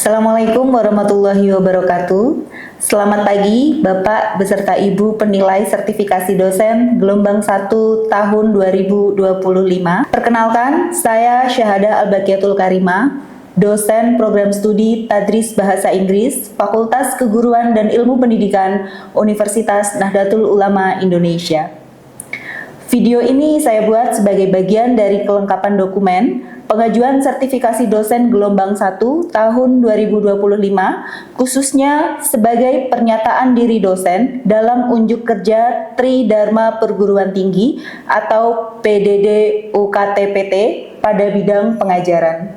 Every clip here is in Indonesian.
Assalamualaikum warahmatullahi wabarakatuh. Selamat pagi Bapak beserta Ibu penilai sertifikasi dosen gelombang 1 tahun 2025. Perkenalkan, saya Syahada Albaqiatul Karimah, dosen program studi Tadris Bahasa Inggris, Fakultas Keguruan dan Ilmu Pendidikan Universitas Nahdlatul Ulama Indonesia. Video ini saya buat sebagai bagian dari kelengkapan dokumen pengajuan sertifikasi dosen gelombang 1 tahun 2025, khususnya sebagai pernyataan diri dosen dalam unjuk kerja Tridharma Perguruan Tinggi atau PDD UKTPT pada bidang pengajaran.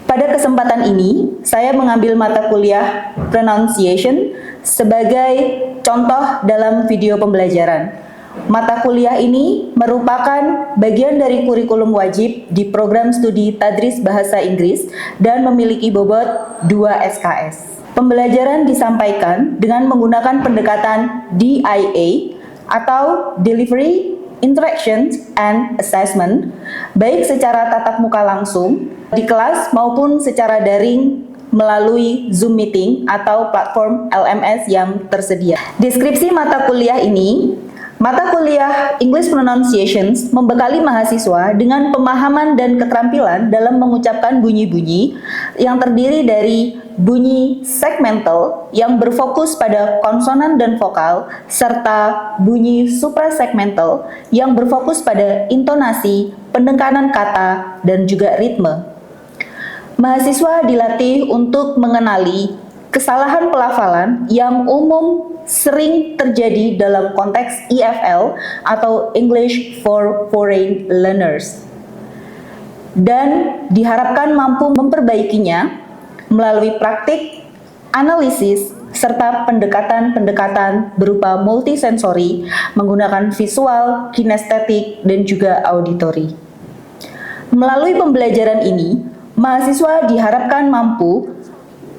Pada kesempatan ini, saya mengambil mata kuliah Pronunciation sebagai contoh dalam video pembelajaran. Mata kuliah ini merupakan bagian dari kurikulum wajib di program studi Tadris Bahasa Inggris dan memiliki bobot 2 SKS. Pembelajaran disampaikan dengan menggunakan pendekatan DIA atau Delivery, Interaction, and Assessment, baik secara tatap muka langsung di kelas maupun secara daring melalui Zoom Meeting atau platform LMS yang tersedia. Deskripsi mata kuliah ini: mata kuliah English Pronunciations membekali mahasiswa dengan pemahaman dan keterampilan dalam mengucapkan bunyi-bunyi yang terdiri dari bunyi segmental yang berfokus pada konsonan dan vokal, serta bunyi suprasegmental yang berfokus pada intonasi, penekanan kata, dan juga ritme. Mahasiswa dilatih untuk mengenali kesalahan pelafalan yang umum sering terjadi dalam konteks EFL atau English for Foreign Learners, dan diharapkan mampu memperbaikinya melalui praktik, analisis, serta pendekatan-pendekatan berupa multisensori menggunakan visual, kinestetik, dan juga auditori. Melalui pembelajaran ini, mahasiswa diharapkan mampu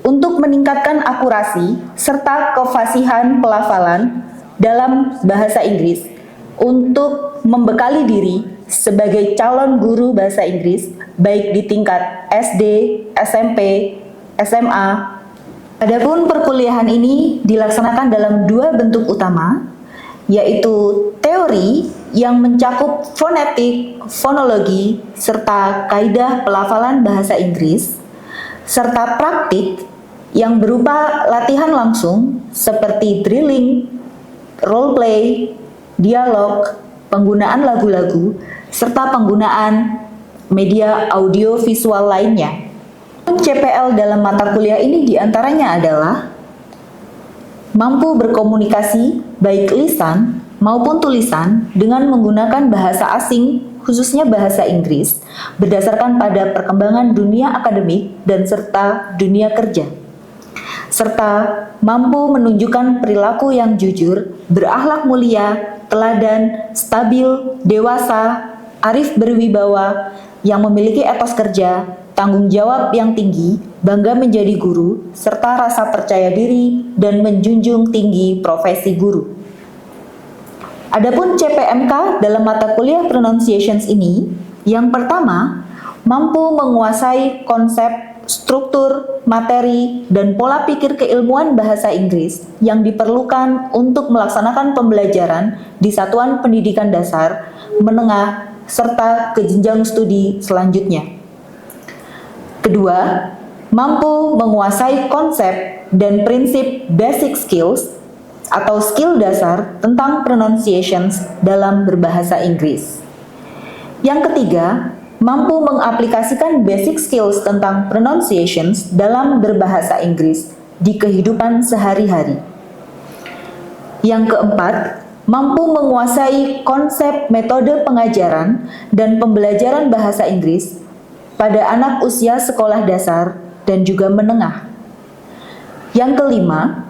untuk meningkatkan akurasi serta kefasihan pelafalan dalam bahasa Inggris untuk membekali diri sebagai calon guru bahasa Inggris baik di tingkat SD, SMP, SMA. Adapun perkuliahan ini dilaksanakan dalam 2 bentuk utama, yaitu teori yang mencakup fonetik, fonologi, serta kaidah pelafalan bahasa Inggris, serta praktik yang berupa latihan langsung seperti drilling, role play, dialog, penggunaan lagu-lagu, serta penggunaan media audio visual lainnya. CPL dalam mata kuliah ini diantaranya adalah mampu berkomunikasi baik lisan maupun tulisan dengan menggunakan bahasa asing, khususnya bahasa Inggris, berdasarkan pada perkembangan dunia akademik dan serta dunia kerja, serta mampu menunjukkan perilaku yang jujur, berakhlak mulia, teladan, stabil, dewasa, arif berwibawa, yang memiliki etos kerja, tanggung jawab yang tinggi, bangga menjadi guru, serta rasa percaya diri dan menjunjung tinggi profesi guru. Adapun CPMK dalam mata kuliah Pronunciations ini, yang pertama, mampu menguasai konsep, struktur, materi, dan pola pikir keilmuan bahasa Inggris yang diperlukan untuk melaksanakan pembelajaran di satuan pendidikan dasar, menengah, serta ke jenjang studi selanjutnya. Kedua, mampu menguasai konsep dan prinsip basic skills atau skill dasar tentang pronunciations dalam berbahasa Inggris. Yang ketiga, mampu mengaplikasikan basic skills tentang pronunciations dalam berbahasa Inggris di kehidupan sehari-hari. Yang keempat, mampu menguasai konsep metode pengajaran dan pembelajaran bahasa Inggris pada anak usia sekolah dasar dan juga menengah. Yang kelima,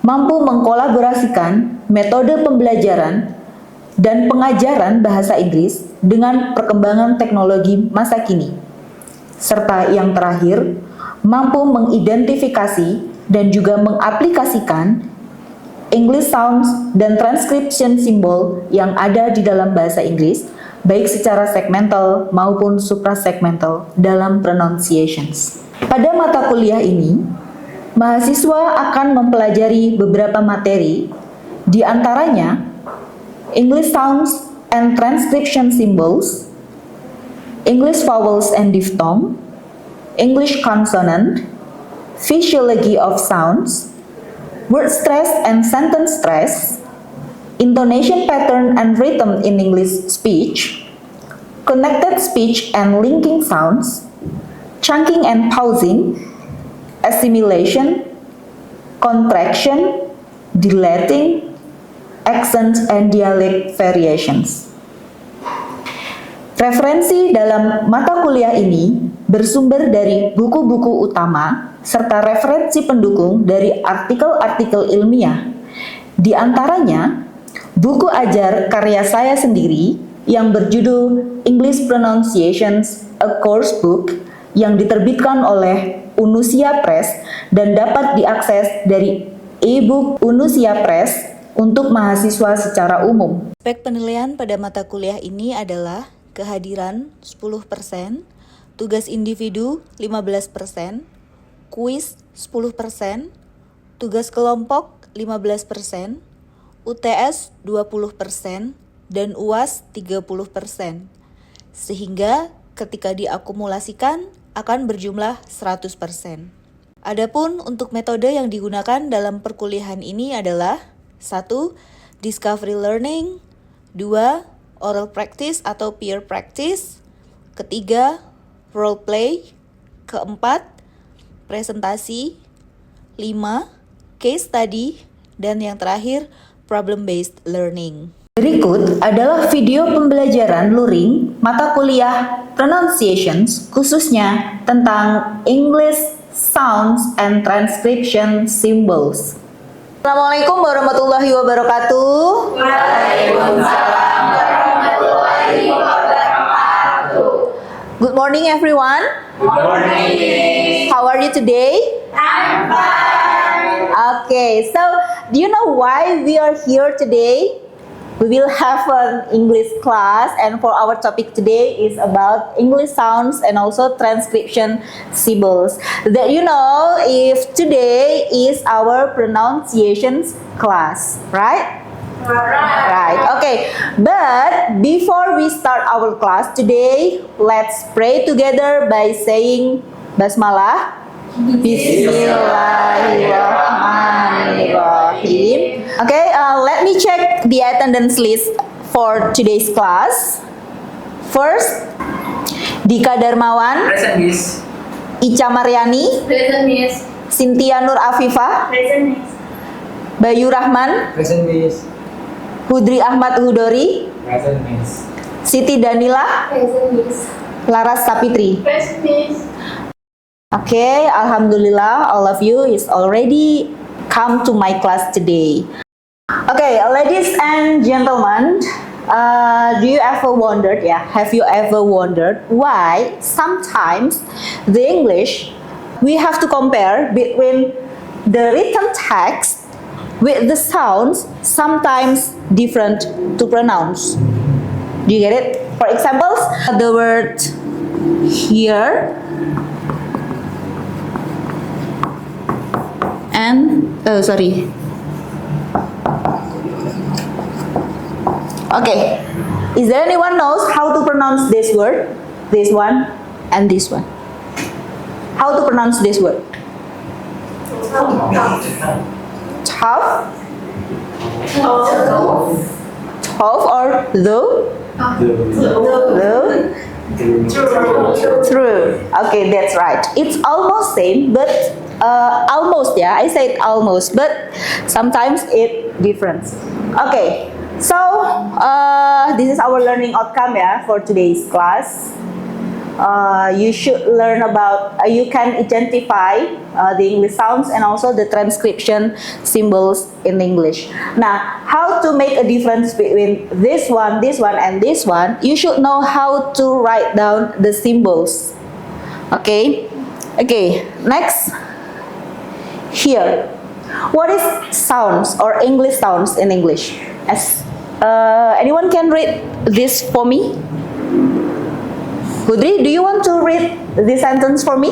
mampu mengkolaborasikan metode pembelajaran dan pengajaran bahasa Inggris dengan perkembangan teknologi masa kini. Serta yang terakhir, mampu mengidentifikasi dan juga mengaplikasikan English sounds dan transcription simbol yang ada di dalam bahasa Inggris baik secara segmental maupun suprasegmental dalam pronunciations. Pada mata kuliah ini, mahasiswa akan mempelajari beberapa materi, di antaranya English sounds and transcription symbols, English vowels and diphthong, English consonant, physiology of sounds, word stress and sentence stress, intonation pattern and rhythm in English speech, connected speech and linking sounds, chunking and pausing, assimilation, contraction, dilating, accent and dialect variations. Referensi dalam mata kuliah ini bersumber dari buku-buku utama serta referensi pendukung dari artikel-artikel ilmiah. Di antaranya, buku ajar karya saya sendiri yang berjudul English Pronunciations, a Course Book yang diterbitkan oleh Unusia Press dan dapat diakses dari e-book Unusia Press untuk mahasiswa secara umum. Aspek penilaian pada mata kuliah ini adalah kehadiran 10%, tugas individu 15%, kuis 10%, tugas kelompok 15%, UTS 20%, dan UAS 30%. Sehingga ketika diakumulasikan akan berjumlah 100%. Adapun untuk metode yang digunakan dalam perkuliahan ini adalah 1. Discovery learning, 2. Oral practice atau peer practice, 3. Role play, 4. Presentasi, 5. Case study, dan yang terakhir problem based learning. Berikut adalah video pembelajaran luring mata kuliah pronunciations khususnya tentang English sounds and transcription symbols. Assalamualaikum warahmatullahi wabarakatuh. Waalaikumsalam warahmatullahi wabarakatuh. Good morning everyone. Good morning. How are you today? I'm fine. Okay, so do you know why we are here today? We will have an English class, and for our topic today is about English sounds and also transcription symbols. That you know, if today is our pronunciations class, right? Right. Okay. But before we start our class today, let's pray together by saying Basmalah. Bismillahirrahmanirrahim. Okay, let me check the attendance list for today's class. First, Dika Darmawan, Present, Miss. Ica Mariani, Present, Miss. Cynthia Nur Afifah, Present, Miss. Bayu Rahman, Present, Miss. Hudri Ahmad Hudori, Present, Miss. Siti Danila, Present, Miss. Laras Sapitri. Present, Miss. Okay, Alhamdulillah, all of you is already come to my class today. Okay, ladies and gentlemen, do you ever wondered, have you ever wondered why sometimes the English, we have to compare between the written text with the sounds sometimes different to pronounce. Do you get it? For example, the word here and okay, is there anyone knows how to pronounce this word, this one and this one? How to pronounce this word? Tough, tough or though? Though? True. Okay, that's right. It's almost same, but almost, I said almost, but sometimes it different. Okay, so this is our learning outcome for today's class. You should learn about, you can identify the English sounds and also the transcription symbols in English. Now, how to make a difference between this one, and this one, you should know how to write down the symbols. Okay, next, here, what is sounds or English sounds in English? Anyone can read this for me? Hudri, do you want to read this sentence for me?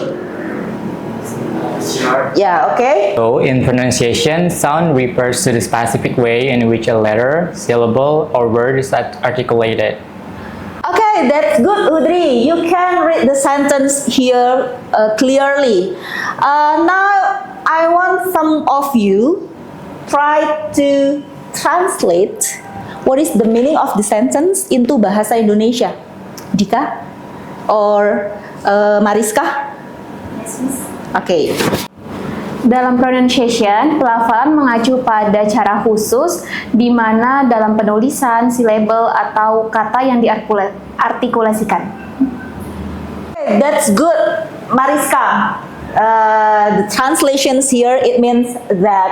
Sure. Yeah, okay. So, in pronunciation, sound refers to the specific way in which a letter, syllable, or word is articulated. Okay, that's good, Udri. You can read the sentence here clearly. Now, I want some of you try to translate what is the meaning of the sentence into bahasa Indonesia. Dika or Mariska? Yes, Miss. Okay. Dalam pronunciation, pelafalan mengacu pada cara khusus di mana dalam penulisan, silabel, atau kata yang diartikulasikan. Okay, that's good, Mariska. The translations here, it means that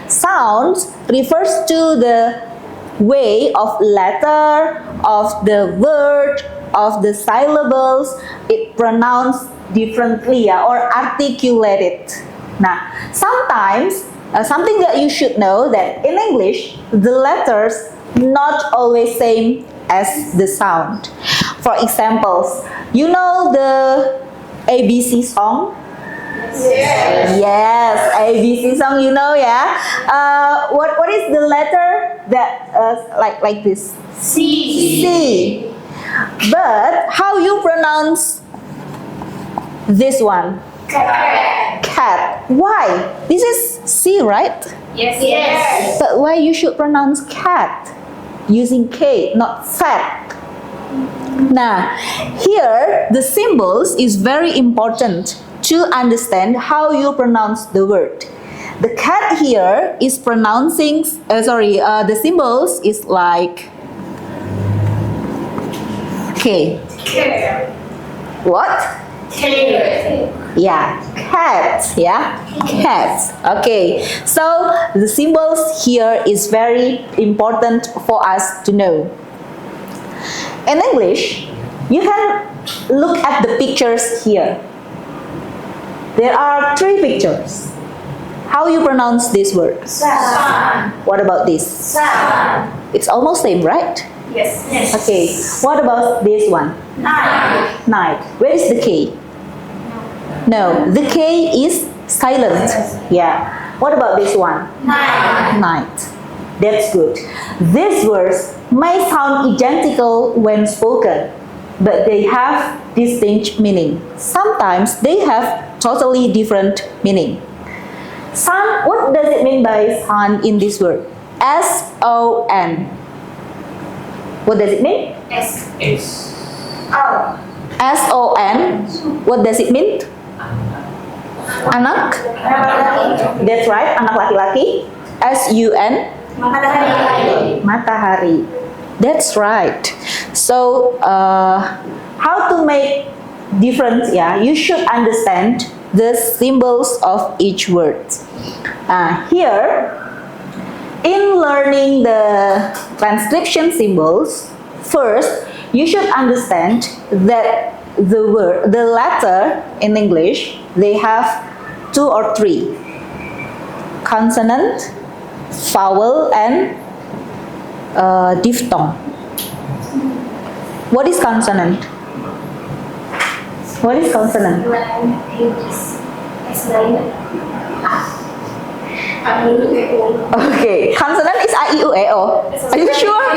sound refers to the way of letter, of the word, of the syllables, it pronounced differently or articulated. Now, sometimes something that you should know that in English, the letters not always same as the sound. For examples, you know the ABC song? Yes, ABC song, you know, yeah. What is the letter that like this? C. C. But how you pronounce this one? Cat. Why? This is C, right? Yes. Yes. But why you should pronounce cat using K, not fat? Now, here the symbols is very important to understand how you pronounce the word. The cat here is pronouncing, the symbols is like K. What? Yeah, cat. Yeah, cat. Okay, so the symbols here is very important for us to know. In English, you can look at the pictures here. There are 3 pictures. How you pronounce this word? Sun. What about this? Sun. It's almost same, right? Yes. Yes. Okay, what about this one? Nine. Night. Where is the K? No, the K is silent. Yeah. What about this one? Nine. Night. That's good. These words may sound identical when spoken, but they have distinct meaning. Sometimes they have totally different meaning. Sun, what does it mean by sun in this word? S-O-N. What does it mean? S. S. O. S-O-N. What does it mean? Anak. That's right, anak laki-laki. S-U-N. Matahari. Matahari. That's right. So, how to make difference? Yeah, you should understand the symbols of each word. Here, in learning the transcription symbols, first you should understand that the letter in English, they have 2 or 3: consonant, vowel, and diphthong. What is consonant? What is consonant? Okay, consonant is A, I, U, E, O. Are you sure?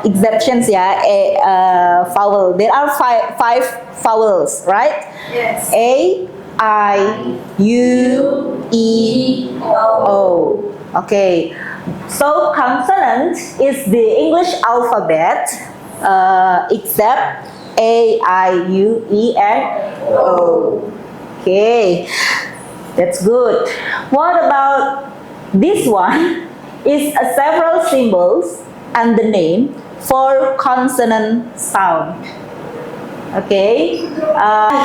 Exceptions, yeah. Vowel. There are five vowels, right? Yes. A, I, U, E, O. Okay. So consonant is the English alphabet, except A, I, U, E, and O. Okay, that's good. What about this one? Is several symbols and the name for consonant sound. Okay,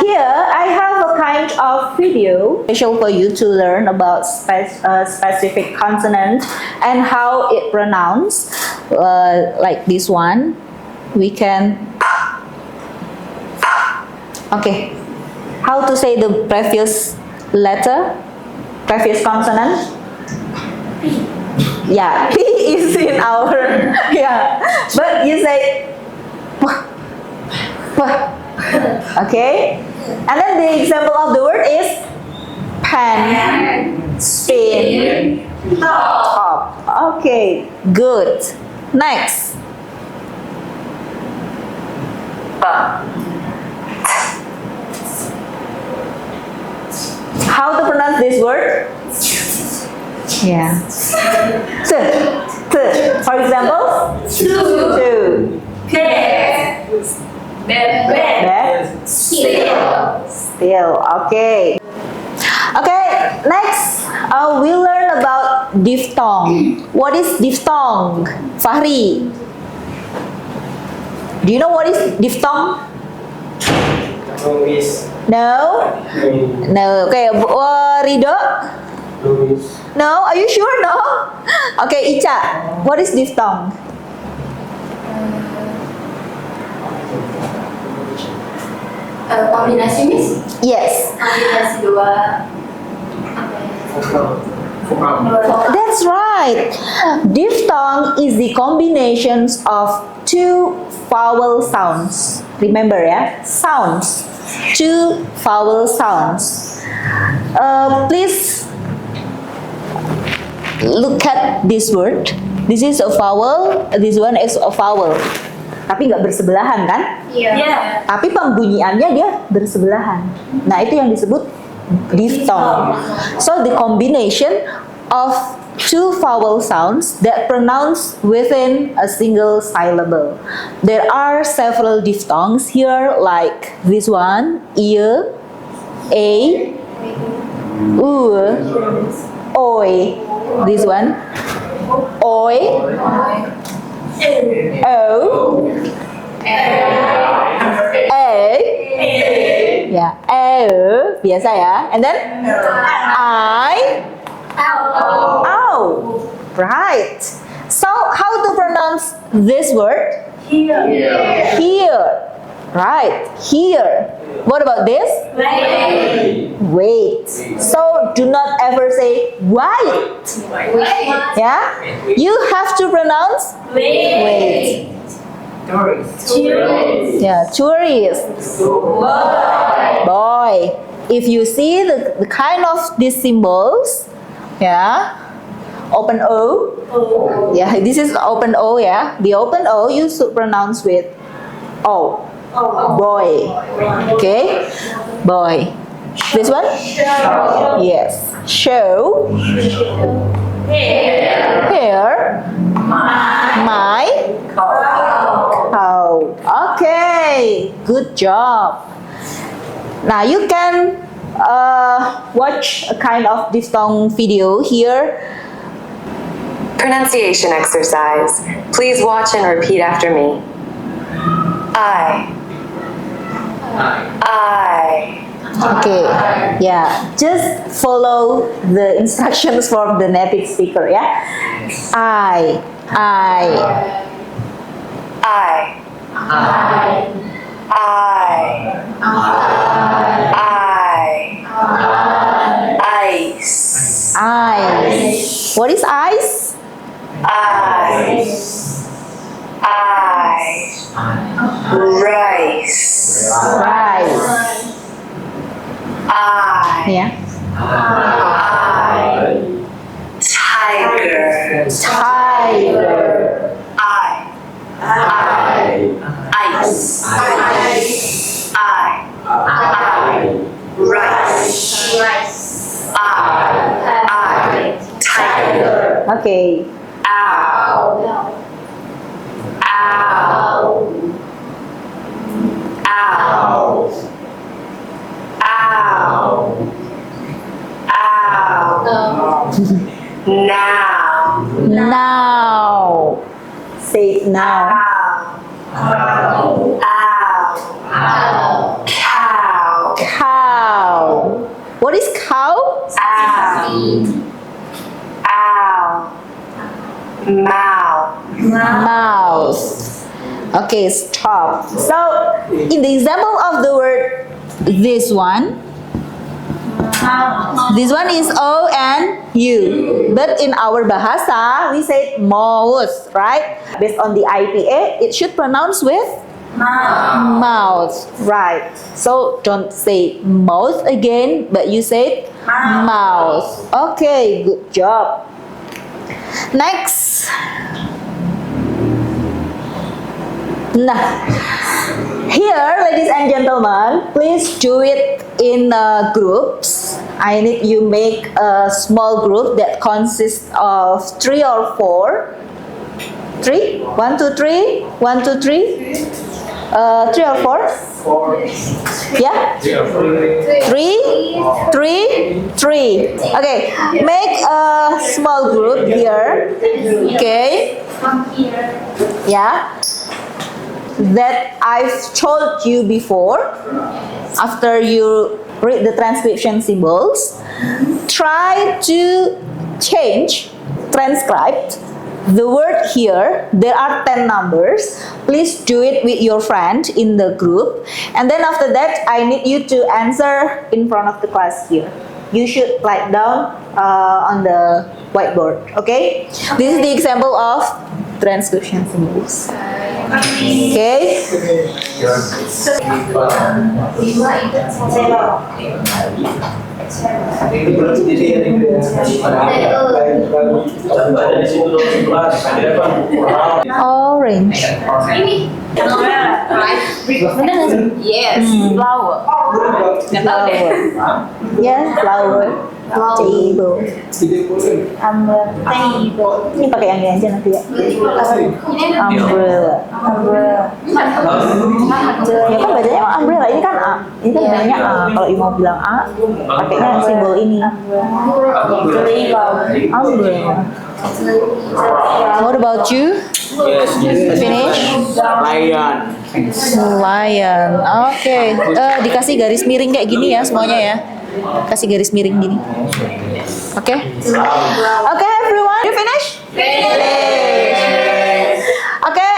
here I have a kind of video special for you to learn about specific consonant and how it pronounced. Like this one, we can. Okay, how to say the previous letter, previous consonant? Yeah, P is in our, yeah, but you say Okay. And then the example of the word is pen, spin, top. Okay, good. Next. How to pronounce this word? Yeah. For example, two. Bed. Still. Okay. Okay. Next, we learn about diphthong. What is diphthong? Fahri. Do you know what is diphthong? No. No. Okay. Rido. No. Are you sure? No. Okay. Ica. What is diphthong? Kombinasi, Miss? Yes. Kombinasi dua That's right. Diphthong is the combinations of two vowel sounds. Remember, yeah? Sounds. Two vowel sounds. Please look at this word. This is a vowel. This one is a vowel. Tapi nggak bersebelahan kan? Iya. Tapi pembunyiannya dia bersebelahan. Nah, itu yang disebut diphthong. So the combination of two vowel sounds that pronounce within a single syllable. There are several diphthongs here, like this one, ear, a, oi. This one, oi, o, ya, biasa ya. And then I, ow. Right. So how to pronounce this word? Here. Right. Here. What about this? Wait. So do not ever say white. Yeah? You have to pronounce wait. Yeah, tourist. Boy. If you see the kind of these symbols, yeah, open O. Yeah, this is open O, yeah. The open O you should pronounce with O. Boy. Okay? Boy. This one? Yes. Show. Here. My. Cow. Okay. Good job. Now you can watch a kind of diphthong video here. Pronunciation exercise. Please watch and repeat after me. I. Okay, yeah, just follow the instructions from the native speaker, yeah? I. Ice. What is ice? Rice. Yeah. Tiger. Tiger. Ice. Rice. Tiger. Okay. Ow. Now. Say it now. Cow. What is cow? Mouse. Okay, stop. So, in the example of the word this one is O and U. But in our bahasa, we say mouse, right? Based on the IPA, it should pronounce with Mouth. Right. So don't say mouth again, but you said mouth. Okay, good job. Next. Nah, here, ladies and gentlemen, please do it in groups. I need you make a small group that consists of 3 or 4. 3? 1, 2, 3. 1, 2, 3. 3 or 4? Yeah? 3, 3, 3. Okay, make a small group here. Okay? Yeah? That I've told you before. After you read the transcription symbols, try to transcribe the word here. There are 10 numbers. Please do it with your friend in the group. And then after that, I need you to answer in front of the class here. You should write down on the whiteboard. Okay? This is the example of transcription symbols. Okay? Orange. Yes, flower. Yes, flower. Table. Ini pakai yang ini aja nanti ya. Umbrella. Ya kan bacanya emang umbrella. Ini kan A. Ini kan bacanya A. Kalau mau bilang A, pakainya simbol ini. Umbrella. What about you? Finish? Lion. Oke. Dikasih garis miring kayak gini ya semuanya ya. Kasih garis miring gini. Oke. Oke, everyone. You finish? Finish. Okay,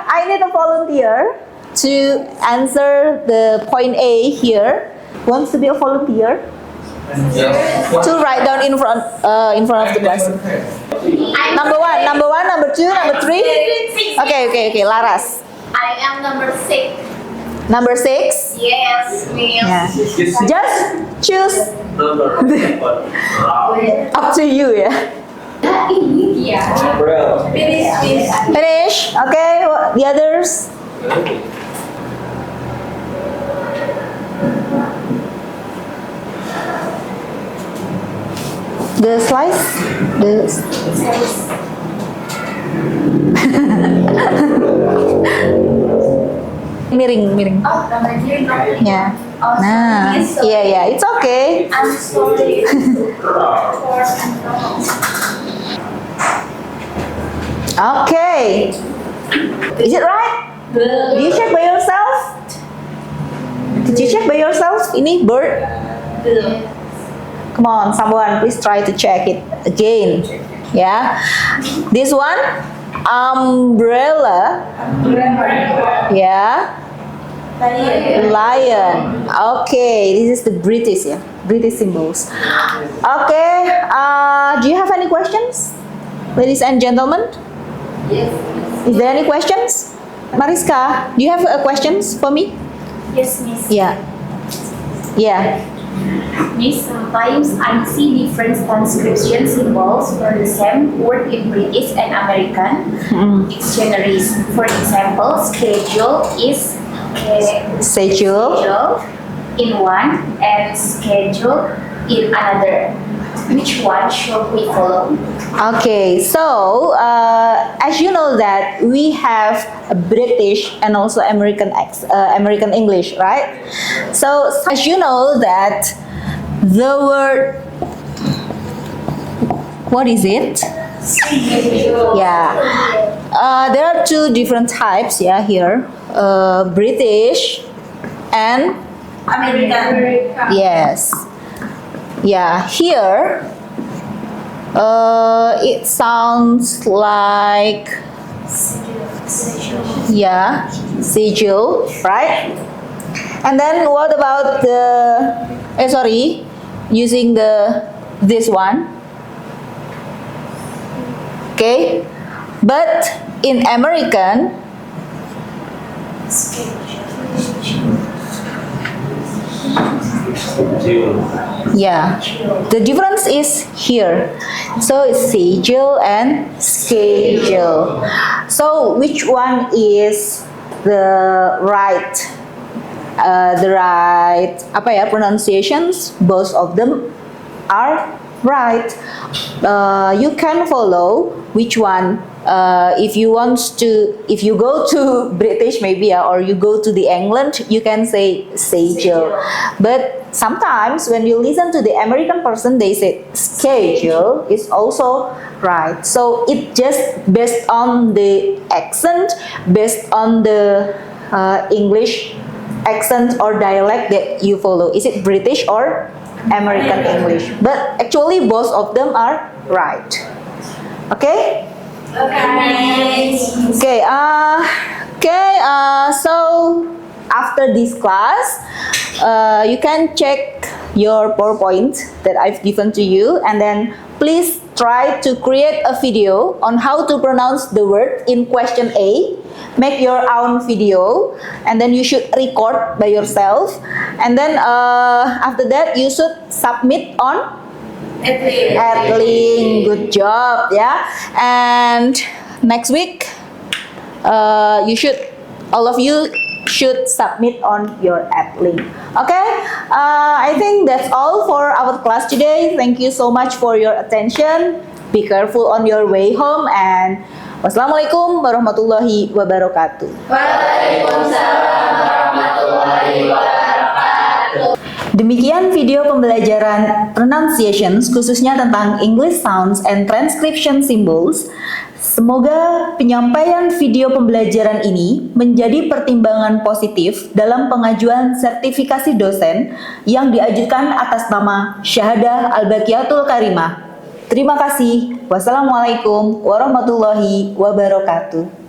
I need a volunteer to answer the point A here. Wants to be a volunteer? To write down in front of the class. Number one, number 2, number 3. Okay. Laras. I am number 6. Number 6. Yes, Miss. Yeah. Just choose. Up to you ya. Ini dia. Finish. Okay. The others. The slice. Miring. Oh, number 3. Ya. Oh, Nah, sorry. iya, it's okay. I'm sorry. Okay. Is it right? Did you check by yourself? Did you check by yourself? Ini bird. Come on, someone please try to check it again. Yeah. This one, umbrella. Yeah. Lion. Okay, this is the British, yeah, British symbols. Okay, do you have any questions, ladies and gentlemen? Yes. Is there any questions? Mariska, do you have questions for me? Yes, Miss. Yeah. Miss, sometimes I see different transcription symbols for the same word in British and American dictionaries. For example, schedule is Schedule. in one and schedule in another. Which one should we follow? Okay, so as you know that we have a British and also American English, right? So as you know that the word, what is it? Yeah, there are 2 different types. Yeah, here, British and American. yes. Yeah, here it sounds like sigil, right? And then what about using this one? Okay, but in American Yeah, the difference is here. So it's schedule and schedule. So which one is the right pronunciations? Both of them are right. You can follow which one. If you go to British maybe, or you go to the England, you can say schedule. But sometimes when you listen to the American person, they say schedule is also right. So it just based on the accent, based on the English accent or dialect that you follow. Is it British or American English? But actually both of them are right. Okay? Okay. So after this class, you can check your PowerPoint that I've given to you, and then please try to create a video on how to pronounce the word in question A. Make your own video, and then you should record by yourself, and then after that you should submit on Adlink. Good job, yeah. And next week, all of you should submit on your Adlink. Okay. I think that's all for our class today. Thank you so much for your attention. Be careful on your way home, and wassalamualaikum warahmatullahi wabarakatuh. Demikian video pembelajaran pronunciations khususnya tentang English sounds and transcription symbols. Semoga penyampaian video pembelajaran ini menjadi pertimbangan positif dalam pengajuan sertifikasi dosen yang diajukan atas nama Syahadah Al-Baqiyatul Karimah. Terima kasih. Wassalamualaikum warahmatullahi wabarakatuh.